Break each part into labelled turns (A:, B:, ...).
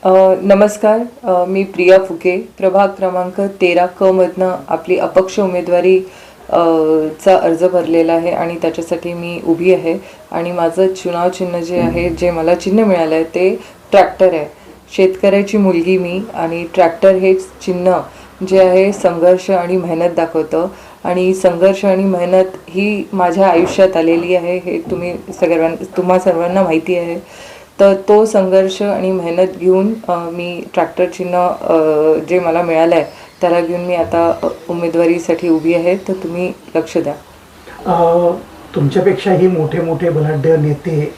A: नमस्कार. मी प्रिया फुके, प्रभाग क्रमांक 13 क मधनं आपली अपक्ष उमेदवारी चा अर्ज भरलेला आहे आणि त्याच्यासाठी मी उभी आहे. आणि माझं चुनाव चिन्ह जे आहे, जे मला चिन्ह मिळालं आहे ते ट्रॅक्टर आहे. शेतकऱ्याची मुलगी मी, आणि ट्रॅक्टर हे चिन्ह जे आहे संघर्ष आणि मेहनत दाखवतं. आणि संघर्ष आणि मेहनत ही माझ्या आयुष्यात आलेली आहे, हे तुम्हा सर्वांना माहिती आहे. तर तो संघर्ष आणि मेहनत घेऊन मी ट्रॅक्टर चिन्ह जे मला मिळालं आहे त्याला घेऊन मी आता उमेदवारीसाठी उभी आहे. तर तुम्ही लक्ष द्या.
B: तुमच्यापेक्षाही मोठे मोठे बलाढ्य नेते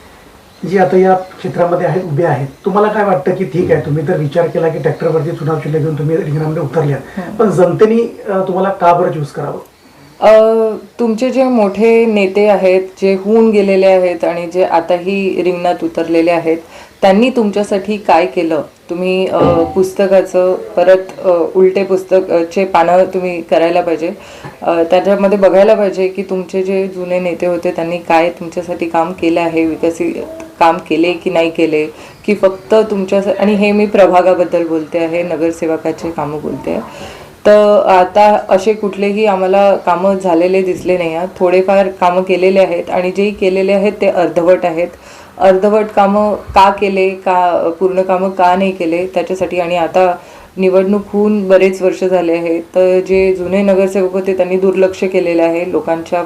B: जे आता या क्षेत्रामध्ये आहेत, उभे आहेत, तुम्हाला काय वाटतं की ठीक आहे, तुम्ही तर विचार केला की ट्रॅक्टरवरती चुनाव चिन्ह घेऊन तुम्ही रिंगणामध्ये उतरल्यात, पण जनतेने तुम्हाला का बरं चूज करावं?
A: तुमचे जे मोठे नेते आहेत, जे होऊन गेलेले आहेत आणि जे आताही रिंगणात उतरलेले आहेत, त्यांनी तुमच्यासाठी काय केलं? तुम्ही पुस्तकाचं परत उलटे पुस्तकचे पानं तुम्ही करायला पाहिजे. त्याच्यामध्ये बघायला पाहिजे की तुमचे जे जुने नेते होते त्यांनी काय तुमच्यासाठी काम केलं आहे, विकसित काम केले की नाही केले, की फक्त तुमच्या. आणि हे मी प्रभागाबद्दल बोलते आहे, नगरसेवकाचे कामं बोलते आहे. तर आता असे कुठलेही आम्हाला कामं झालेले दिसले नाही आहेत. थोडेफार कामं केलेले आहेत आणि जेही केलेले आहेत ते अर्धवट आहेत. अर्धवट कामं का केले, का पूर्ण कामं का नाही केले त्याच्यासाठी. आणि आता निवडणूक होऊन बरेच वर्ष झाले आहेत, तर जे जुने नगरसेवक होते त्यांनी दुर्लक्ष केलेलं आहे. लोकांच्या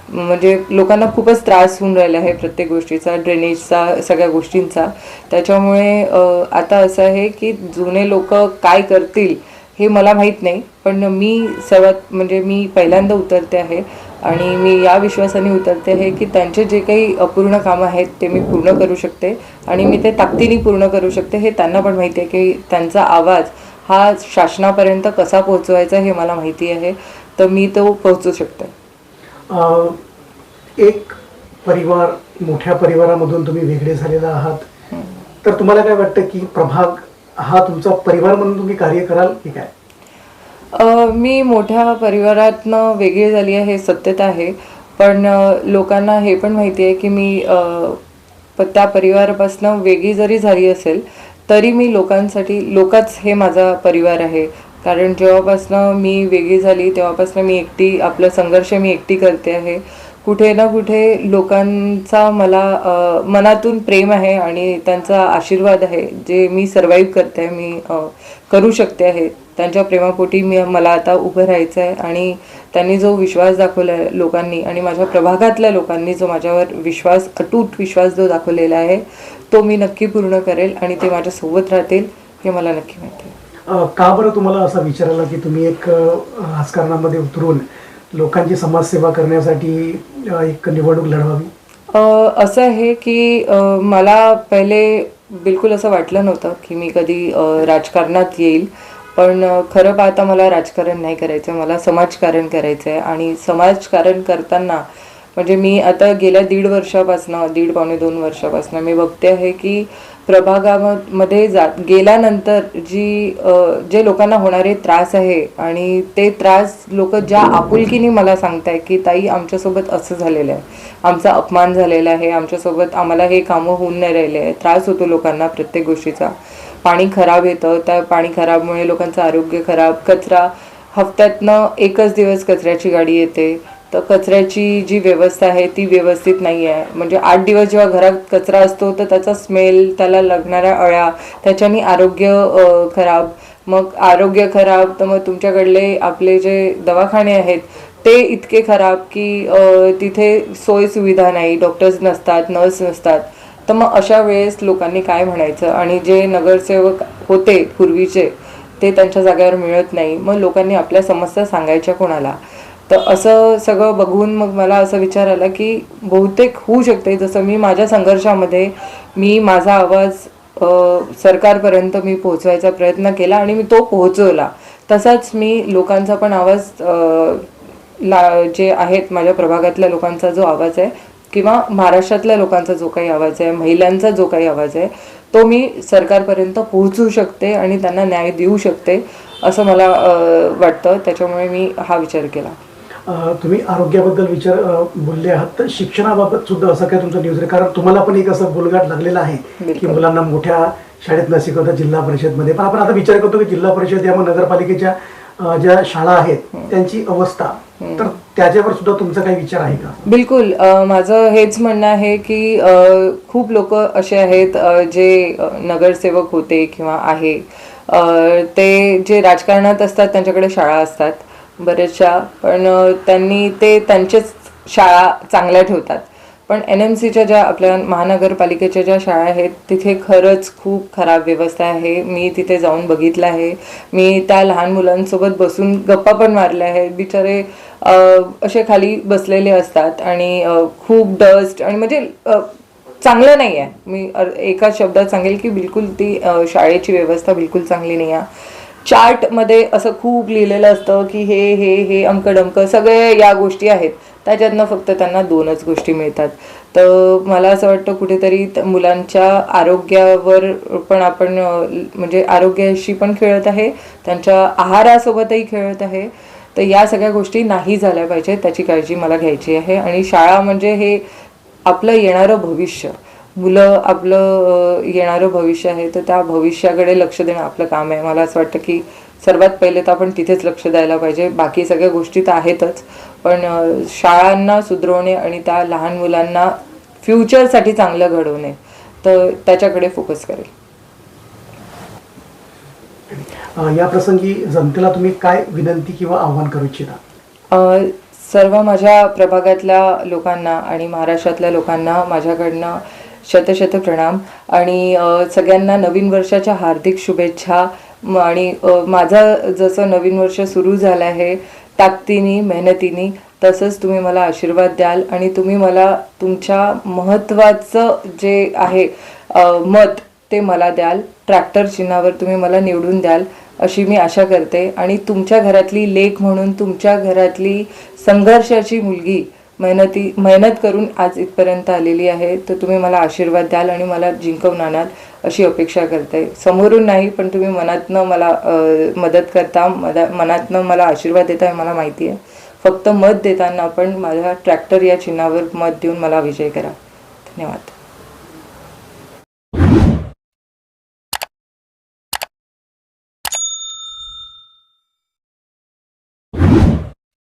A: म्हणजे लोकांना खूपच त्रास होऊन राहिला आहे प्रत्येक गोष्टीचा, ड्रेनेजचा, सगळ्या गोष्टींचा. त्याच्यामुळे आता असं आहे की जुने लोक काय करतील हे मला माहीत नाही, पण मी मी पहिल्यांदा उतरते आहे आणि मी या विश्वासाने उतरते आहे की त्यांचे जे काही अपूर्ण कामं आहेत ते मी पूर्ण करू शकते आणि मी ते ताकदीने पूर्ण करू शकते. हे त्यांना पण माहिती आहे की त्यांचा आवाज हा शासनापर्यंत कसा पोहोचवायचा हे मला माहिती आहे, तर मी तो पोहोचू शकते.
B: एक परिवार, मोठ्या परिवारामधून तुम्ही वेगळे झालेला आहात, तर तुम्हाला काय वाटतं की प्रभाग हा तुमचा परिवार म्हणून तुम्ही कार्य कराल की काय?
A: मी मोठ्या परिवारातनं वेगळी झाली आहे हे सत्यता आहे, पण लोकांना हे पण माहिती आहे की मी त्या परिवारापासून वेगळी जरी झाली असेल तरी मी लोकच हे माझा परिवार आहे. कारण जेव्हापासनं मी वेगळी झाली तेव्हापासून मी एकटी, आपला संघर्ष मी एकटी करते आहे. कुठे ना कुठे लोकांचा मला मनातून प्रेम आहे आणि त्यांचा आशीर्वाद आहे, जे मी सर्वाईव्ह करते आहे, मी करू शकते आहे. त्यांच्या प्रेमापोटी मला आता उभं राहायचं आहे. आणि त्यांनी जो विश्वास दाखवला आहे लोकांनी, आणि माझ्या प्रभागातल्या लोकांनी जो माझ्यावर विश्वास, अतूट विश्वास जो दाखवलेला आहे, तो मी नक्की पूर्ण करेल आणि ते माझ्यासोबत राहतील हे मला नक्की माहिती आहे.
B: का बरं तुम्हाला असं विचारायला की तुम्ही एक राजकारणामध्ये उतरून लोकांची समाजसेवा करण्यासाठी एक निवडणूक लढवावी?
A: असं आहे की मला पहिले बिलकुल असं वाटलं नव्हतं की मी कधी राजकारणात येईल, पण खरं पाहता मला राजकारण नाही करायचं, मला समाजकारण करायचं आहे. आणि समाजकारण करताना म्हणजे मी आता गेल्या दीड पावणे 2 वर्षापासून मी बघते आहे की प्रभागामध्ये गेल्यानंतर जे लोकांना होणारे त्रास आहे, आणि ते त्रास लोक ज्या आपुलकीने मला सांगताय की ताई आमच्यासोबत असं झालेलं आहे, आमचा अपमान झालेला आहे, आम्हाला हे कामं होऊन नाही राहिले आहे, त्रास होतो लोकांना प्रत्येक गोष्टीचा. पाणी खराब येतं, त्या पाणी खराबमुळे लोकांचं आरोग्य खराब. कचरा हफ्त्यातनं एकच दिवस कचऱ्याची गाडी येते, तर कचऱ्याची जी व्यवस्था आहे ती व्यवस्थित नाही आहे. म्हणजे 8 दिवस जेव्हा घरात कचरा असतो तर त्याचा स्मेल, त्याला लागणाऱ्या अळ्या, त्याच्याने आरोग्य खराब. मग आरोग्य खराब तर मग तुमच्याकडले आपले जे दवाखाने आहेत ते इतके खराब की तिथे सोय सुविधा नाही, डॉक्टर्स नसतात, नर्स नसतात. तर मग अशा वेळेस लोकांनी काय म्हणायचं? आणि जे नगरसेवक होते पूर्वीचे ते त्यांच्या जागेवर मिळत नाही, मग लोकांनी आपल्या समस्या सांगायच्या कोणाला? तर असं सगळं बघून मग मला असं विचार आला की बहुतेक होऊ शकते, जसं मी माझ्या संघर्षामध्ये मी माझा आवाज सरकारपर्यंत मी पोहोचवायचा प्रयत्न केला आणि मी तो पोहोचवला, तसाच मी लोकांचा पण आवाज जे आहेत माझ्या प्रभागातल्या लोकांचा जो आवाज आहे किंवा महाराष्ट्रातल्या लोकांचा जो काही आवाज आहे, महिलांचा जो काही आवाज आहे, तो मी सरकारपर्यंत पोहोचू शकते आणि त्यांना न्याय देऊ शकते असं मला वाटतं. त्याच्यामुळे मी हा विचार केला.
B: तुम्ही आरोग्याबद्दल बोलले आहात, तर शिक्षणाबाबत सुद्धा असं काय तुमचं न्यूज आहे? कारण तुम्हाला पण एक असं बोलगाट लागलेला आहे की मुलांना मोठ्या शाळेत न शिकवता जिल्हा परिषदमध्ये, पण आपण आता विचार करतो की जिल्हा परिषद या मग नगरपालिकेच्या ज्या शाळा आहेत त्यांची अवस्था, तर त्याच्यावर सुद्धा तुमचा काही विचार आहे का?
A: बिलकुल. माझं हेच म्हणणं आहे की खूप लोक असे आहेत जे नगरसेवक होते किंवा आहे, ते जे राजकारणात असतात त्यांच्याकडे शाळा असतात बऱ्याचशा, पण त्यांनी ते त्यांचेच शाळा चांगल्या ठेवतात. पण NMCच्या ज्या आपल्या महानगरपालिकेच्या ज्या शाळा आहेत तिथे खरंच खूप खराब व्यवस्था आहे. मी तिथे जाऊन बघितलं आहे. मी त्या लहान मुलांसोबत बसून गप्पा पण मारल्या आहेत. बिचारे असे खाली बसलेले असतात आणि खूप डस्ट आणि म्हणजे चांगलं नाही आहे. मी एका शब्दात सांगेल की बिलकुल ती शाळेची व्यवस्था बिलकुल चांगली नाही आहे. चार्टमध्ये असं खूप लिहिलेलं असतं की हे हे हे अंक सगळे या गोष्टी आहेत, त्याच्यातनं फक्त त्यांना 2च गोष्टी मिळतात. तर मला असं वाटतं कुठेतरी मुलांच्या आरोग्यावर पण आपण म्हणजे आरोग्याशी पण खेळत आहे, त्यांच्या आहारासोबतही खेळत आहे. तर या सगळ्या गोष्टी नाही झाल्या पाहिजेत, त्याची काळजी मला घ्यायची आहे. आणि शाळा म्हणजे हे आपलं येणारं भविष्य, मुलं आपलं येणारं भविष्य आहे, तर त्या भविष्याकडे लक्ष देणं आपलं काम आहे. मला असं वाटतं की सर्वात पहिले तर आपण तिथेच लक्ष द्यायला पाहिजे. बाकी सगळ्या गोष्टी तर आहेतच, पण शाळांना सुधरवणे आणि त्या लहान मुलांना फ्युचरसाठी चांगलं घडवणे, तर त्याच्याकडे फोकस करेल.
B: या प्रसंगी जनतेला तुम्ही काय विनंती किंवा आव्हान करू इच्छिता?
A: सर्व माझ्या प्रभागातल्या लोकांना आणि महाराष्ट्रातल्या लोकांना माझ्याकडनं शतशत प्रणाम आणि सगळ्यांना नवीन वर्षाच्या हार्दिक शुभेच्छा. आणि माझं जसं नवीन वर्ष सुरू झालं आहे ताकदीने मेहनतीने, तसंच तुम्ही मला आशीर्वाद द्याल आणि तुम्ही मला तुमच्या महत्त्वाचं जे आहे मत ते मला द्याल. ट्रॅक्टर चिन्हावर तुम्ही मला निवडून द्याल अशी मी आशा करते. आणि तुमच्या घरातली लेक म्हणून, तुमच्या घरातली संघर्षाची मुलगी मेहनत करून आज इथपर्यंत आलेली आहे, तर तुम्ही मला आशीर्वाद द्याल आणि मला जिंकवून आणाल अशी अपेक्षा करते. समोरून नाही, पण तुम्ही मनातनं मला मदत करता, मनातनं मला आशीर्वाद देता हे मला माहिती आहे. फक्त मत देताना पण माझ्या ट्रॅक्टर या चिन्हावर मत देऊन मला विजय करा. धन्यवाद.